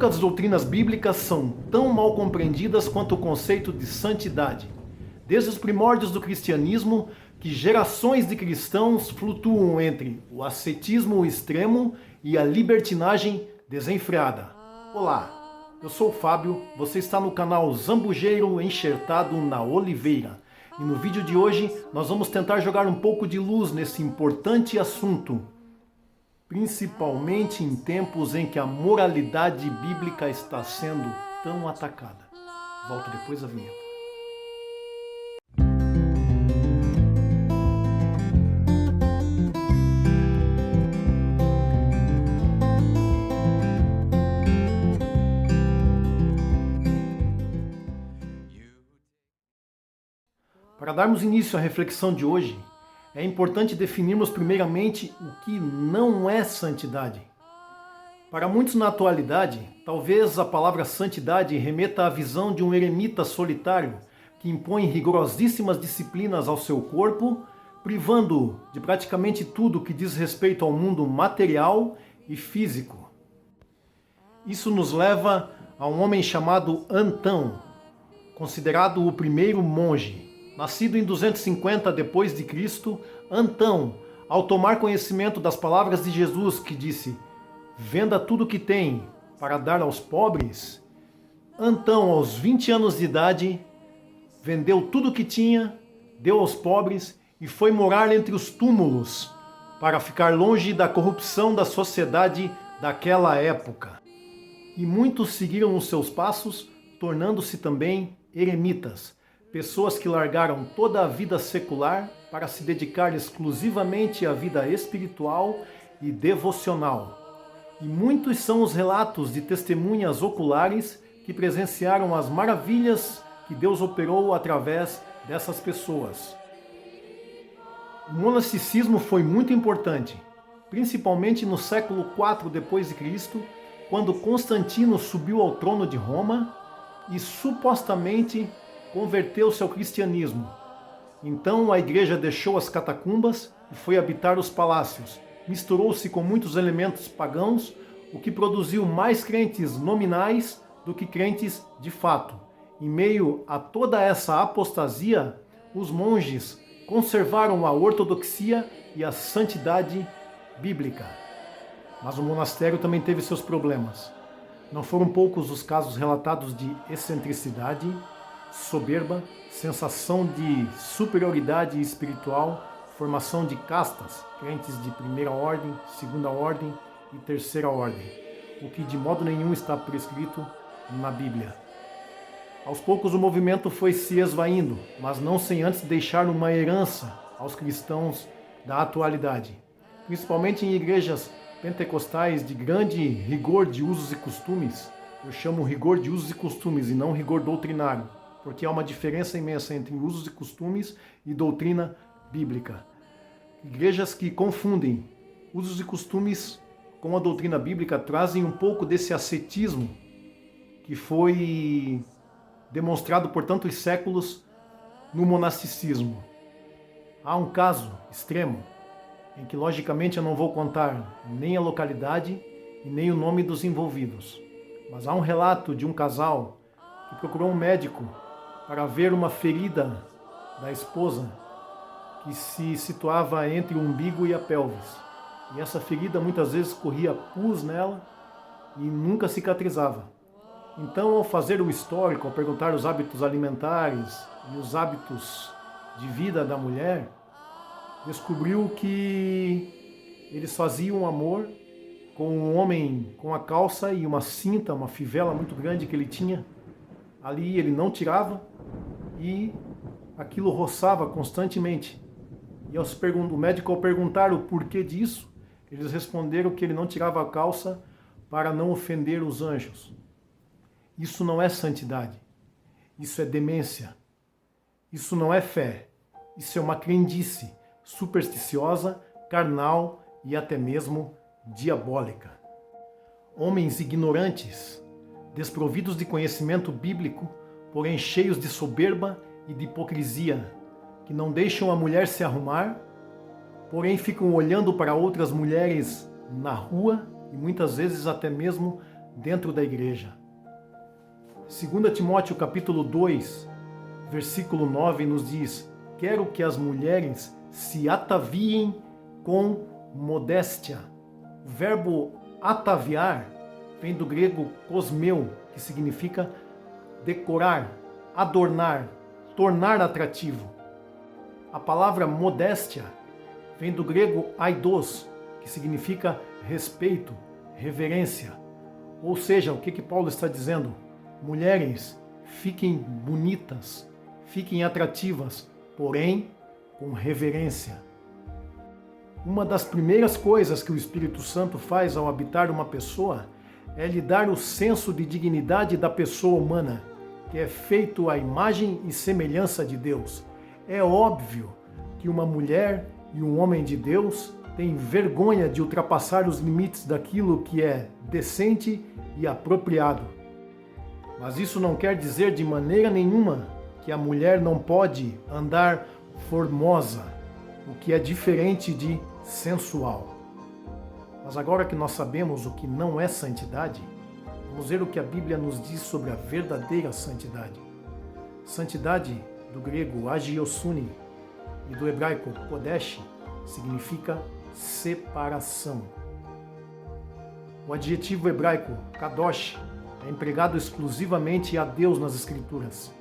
Poucas doutrinas bíblicas são tão mal compreendidas quanto o conceito de santidade. Desde os primórdios do cristianismo, que gerações de cristãos flutuam entre o ascetismo extremo e a libertinagem desenfreada. Olá, eu sou o Fábio, você está no canal Zambujeiro Enxertado na Oliveira. E no vídeo de hoje nós vamos tentar jogar um pouco de luz nesse importante assunto, principalmente em tempos em que a moralidade bíblica está sendo tão atacada. Volto depois da vinheta. Para darmos início à reflexão de hoje, é importante definirmos primeiramente o que não é santidade. Para muitos na atualidade, talvez a palavra santidade remeta à visão de um eremita solitário que impõe rigorosíssimas disciplinas ao seu corpo, privando-o de praticamente tudo que diz respeito ao mundo material e físico. Isso nos leva a um homem chamado Antão, considerado o primeiro monge. Nascido em 250 depois de Cristo, Antão, ao tomar conhecimento das palavras de Jesus que disse: "Venda tudo o que tem para dar aos pobres", Antão, aos 20 anos de idade, vendeu tudo o que tinha, deu aos pobres e foi morar entre os túmulos para ficar longe da corrupção da sociedade daquela época. E muitos seguiram os seus passos, tornando-se também eremitas. Pessoas que largaram toda a vida secular para se dedicar exclusivamente à vida espiritual e devocional. E muitos são os relatos de testemunhas oculares que presenciaram as maravilhas que Deus operou através dessas pessoas. O monasticismo foi muito importante, principalmente no século IV depois de Cristo, quando Constantino subiu ao trono de Roma e supostamente converteu-se ao cristianismo. Então a igreja deixou as catacumbas e foi habitar os palácios. Misturou-se com muitos elementos pagãos, o que produziu mais crentes nominais do que crentes de fato. Em meio a toda essa apostasia, os monges conservaram a ortodoxia e a santidade bíblica. Mas o monastério também teve seus problemas. Não foram poucos os casos relatados de excentricidade, soberba, sensação de superioridade espiritual, formação de castas, crentes de primeira ordem, segunda ordem e terceira ordem, o que de modo nenhum está prescrito na Bíblia. Aos poucos o movimento foi se esvaindo, mas não sem antes deixar uma herança aos cristãos da atualidade, principalmente em igrejas pentecostais de grande rigor de usos e costumes. Eu chamo rigor de usos e costumes e não rigor doutrinário, porque há uma diferença imensa entre usos e costumes e doutrina bíblica. Igrejas que confundem usos e costumes com a doutrina bíblica trazem um pouco desse ascetismo que foi demonstrado por tantos séculos no monasticismo. Há um caso extremo em que, logicamente, eu não vou contar nem a localidade e nem o nome dos envolvidos, mas há um relato de um casal que procurou um médico para ver uma ferida da esposa que se situava entre o umbigo e a pelvis. E essa ferida muitas vezes corria pus nela e nunca cicatrizava. Então, ao fazer o histórico, ao perguntar os hábitos alimentares e os hábitos de vida da mulher, descobriu que eles faziam amor com um homem com a calça e uma cinta, uma fivela muito grande que ele tinha. Ali ele não tirava e aquilo roçava constantemente. E o médico, ao perguntar o porquê disso, eles responderam que ele não tirava a calça para não ofender os anjos. Isso não é santidade. Isso é demência. Isso não é fé. Isso é uma crendice supersticiosa, carnal e até mesmo diabólica. Homens ignorantes, desprovidos de conhecimento bíblico, porém cheios de soberba e de hipocrisia, que não deixam a mulher se arrumar, porém ficam olhando para outras mulheres na rua e muitas vezes até mesmo dentro da igreja. 2 Timóteo capítulo 2, versículo 9 nos diz: quero que as mulheres se ataviem com modéstia. O verbo ataviar vem do grego kosmeu, que significa decorar, adornar, tornar atrativo. A palavra modéstia vem do grego aidos, que significa respeito, reverência. Ou seja, o que Paulo está dizendo? Mulheres, fiquem bonitas, fiquem atrativas, porém com reverência. Uma das primeiras coisas que o Espírito Santo faz ao habitar uma pessoa é lhe dar o senso de dignidade da pessoa humana, que é feito à imagem e semelhança de Deus. É óbvio que uma mulher e um homem de Deus têm vergonha de ultrapassar os limites daquilo que é decente e apropriado. Mas isso não quer dizer de maneira nenhuma que a mulher não pode andar formosa, o que é diferente de sensual. Mas agora que nós sabemos o que não é santidade, vamos ver o que a Bíblia nos diz sobre a verdadeira santidade. Santidade, do grego agiosune e do hebraico kodesh, significa separação. O adjetivo hebraico kadosh é empregado exclusivamente a Deus nas Escrituras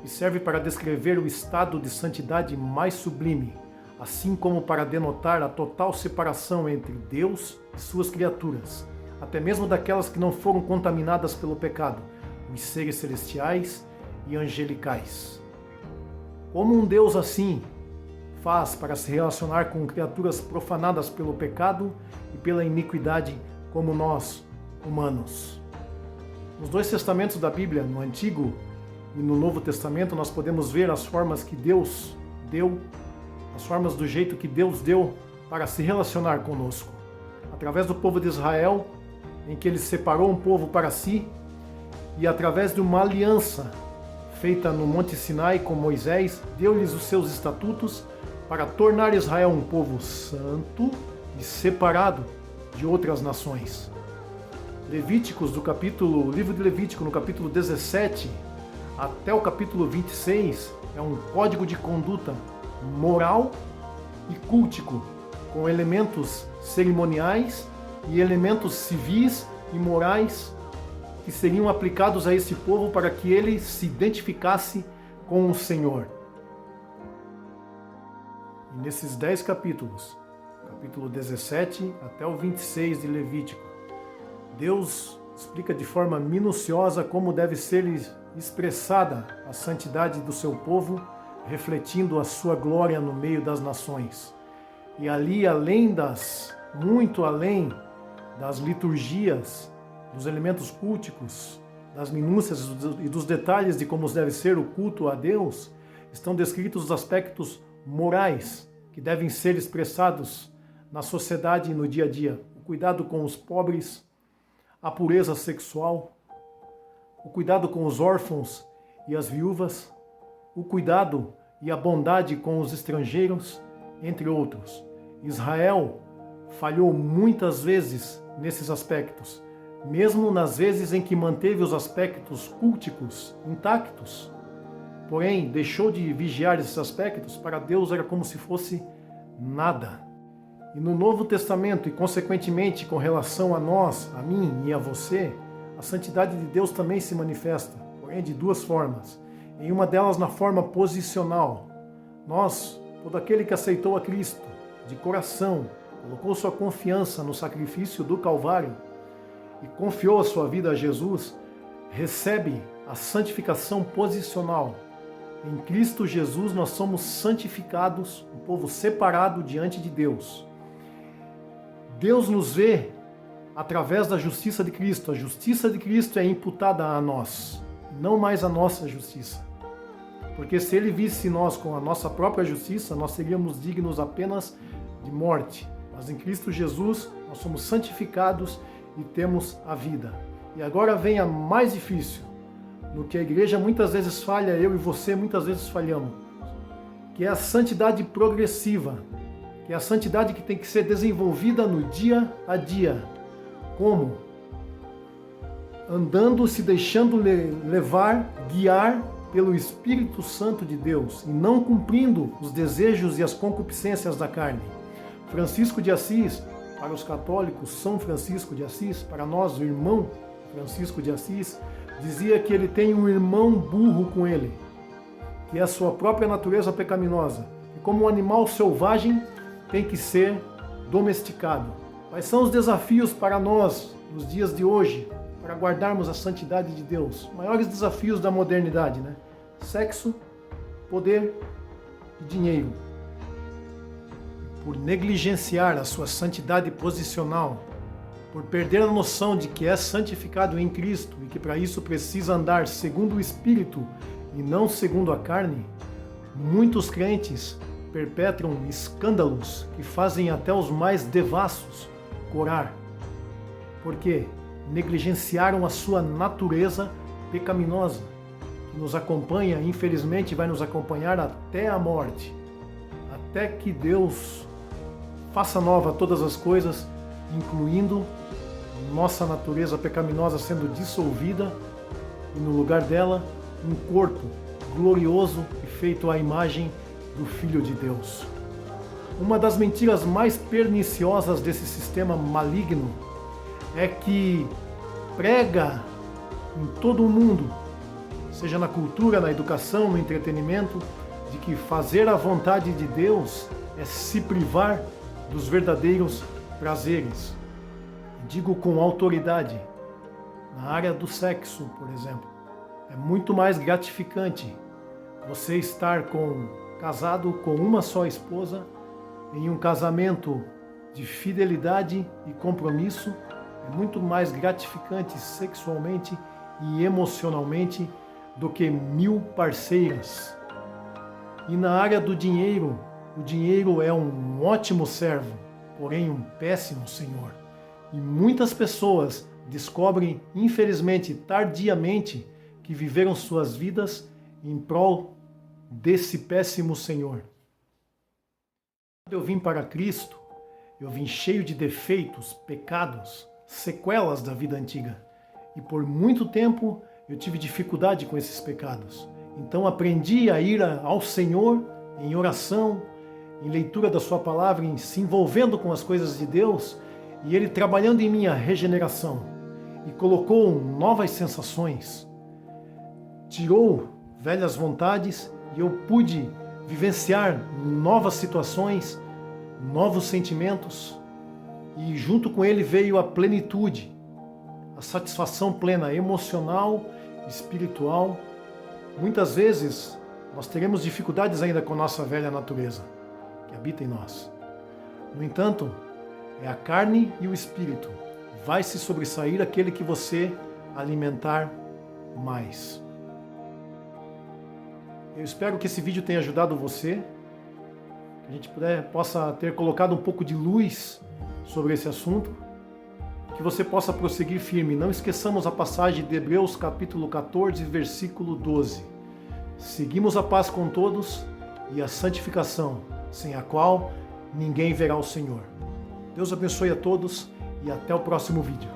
e serve para descrever o estado de santidade mais sublime, assim como para denotar a total separação entre Deus e suas criaturas, até mesmo daquelas que não foram contaminadas pelo pecado, os seres celestiais e angelicais. Como um Deus assim faz para se relacionar com criaturas profanadas pelo pecado e pela iniquidade como nós, humanos? Nos dois testamentos da Bíblia, no Antigo e no Novo Testamento, nós podemos ver as formas que Deus deu, as formas do jeito que Deus deu para se relacionar conosco. Através do povo de Israel, em que ele separou um povo para si, e através de uma aliança feita no Monte Sinai com Moisés, deu-lhes os seus estatutos para tornar Israel um povo santo e separado de outras nações. Livro de Levítico, no capítulo 17 até o capítulo 26, é um código de conduta moral e cultico, com elementos cerimoniais e elementos civis e morais que seriam aplicados a esse povo para que ele se identificasse com o Senhor. E nesses 10 capítulos, capítulo 17 até o 26 de Levítico, Deus explica de forma minuciosa como deve ser expressada a santidade do seu povo, refletindo a sua glória no meio das nações. E ali, muito além das liturgias, dos elementos culticos, das minúcias e dos detalhes de como deve ser o culto a Deus, estão descritos os aspectos morais que devem ser expressados na sociedade e no dia a dia. O cuidado com os pobres, a pureza sexual, o cuidado com os órfãos e as viúvas, o cuidado e a bondade com os estrangeiros, entre outros. Israel falhou muitas vezes nesses aspectos, mesmo nas vezes em que manteve os aspectos culticos intactos. Porém, deixou de vigiar esses aspectos, para Deus era como se fosse nada. E no Novo Testamento, e consequentemente com relação a nós, a mim e a você, a santidade de Deus também se manifesta, porém de duas formas. Em uma delas na forma posicional. Nós, todo aquele que aceitou a Cristo de coração, colocou sua confiança no sacrifício do Calvário e confiou a sua vida a Jesus, recebe a santificação posicional. Em Cristo Jesus nós somos santificados, um povo separado diante de Deus. Deus nos vê através da justiça de Cristo. A justiça de Cristo é imputada a nós, não mais a nossa justiça. Porque se Ele visse nós com a nossa própria justiça, nós seríamos dignos apenas de morte. Mas em Cristo Jesus nós somos santificados e temos a vida. E agora vem a mais difícil, no que a igreja muitas vezes falha, eu e você muitas vezes falhamos, que é a santidade progressiva, que é a santidade que tem que ser desenvolvida no dia a dia. Como? andando, se deixando levar, guiar pelo Espírito Santo de Deus e não cumprindo os desejos e as concupiscências da carne. Francisco de Assis, para os católicos, São Francisco de Assis, para nós, o irmão Francisco de Assis, dizia que ele tem um irmão burro com ele, que é a sua própria natureza pecaminosa, e como um animal selvagem tem que ser domesticado. Quais são os desafios para nós, nos dias de hoje, para guardarmos a santidade de Deus? Maiores desafios da modernidade, né? Sexo, poder e dinheiro. Por negligenciar a sua santidade posicional, por perder a noção de que é santificado em Cristo e que para isso precisa andar segundo o Espírito e não segundo a carne, muitos crentes perpetram escândalos que fazem até os mais devassos corar. Por quê? Negligenciaram a sua natureza pecaminosa, que nos acompanha, infelizmente vai nos acompanhar até a morte, até que Deus faça nova todas as coisas, incluindo nossa natureza pecaminosa sendo dissolvida e no lugar dela um corpo glorioso e feito à imagem do Filho de Deus. Uma das mentiras mais perniciosas desse sistema maligno é que prega em todo o mundo, seja na cultura, na educação, no entretenimento, de que fazer a vontade de Deus é se privar dos verdadeiros prazeres. Digo com autoridade, na área do sexo, por exemplo, é muito mais gratificante você estar casado com uma só esposa, em um casamento de fidelidade e compromisso, é muito mais gratificante sexualmente e emocionalmente do que 1000 parceiras. E na área do dinheiro, o dinheiro é um ótimo servo, porém um péssimo senhor. E muitas pessoas descobrem, infelizmente, tardiamente, que viveram suas vidas em prol desse péssimo senhor. Quando eu vim para Cristo, eu vim cheio de defeitos, pecados, sequelas da vida antiga. E por muito tempo eu tive dificuldade com esses pecados. Então aprendi a ir ao Senhor em oração, em leitura da sua palavra, em se envolvendo com as coisas de Deus, e Ele trabalhando em minha regeneração. E colocou novas sensações, tirou velhas vontades, e eu pude vivenciar novas situações, novos sentimentos, e junto com ele veio a plenitude, a satisfação plena emocional, espiritual. Muitas vezes nós teremos dificuldades ainda com a nossa velha natureza, que habita em nós. No entanto, é a carne e o espírito. Vai se sobressair aquele que você alimentar mais. Eu espero que esse vídeo tenha ajudado você, que a gente possa ter colocado um pouco de luz sobre esse assunto, que você possa prosseguir firme. Não esqueçamos a passagem de Hebreus capítulo 14, versículo 12. Seguimos a paz com todos e a santificação, sem a qual ninguém verá o Senhor. Deus abençoe a todos e até o próximo vídeo.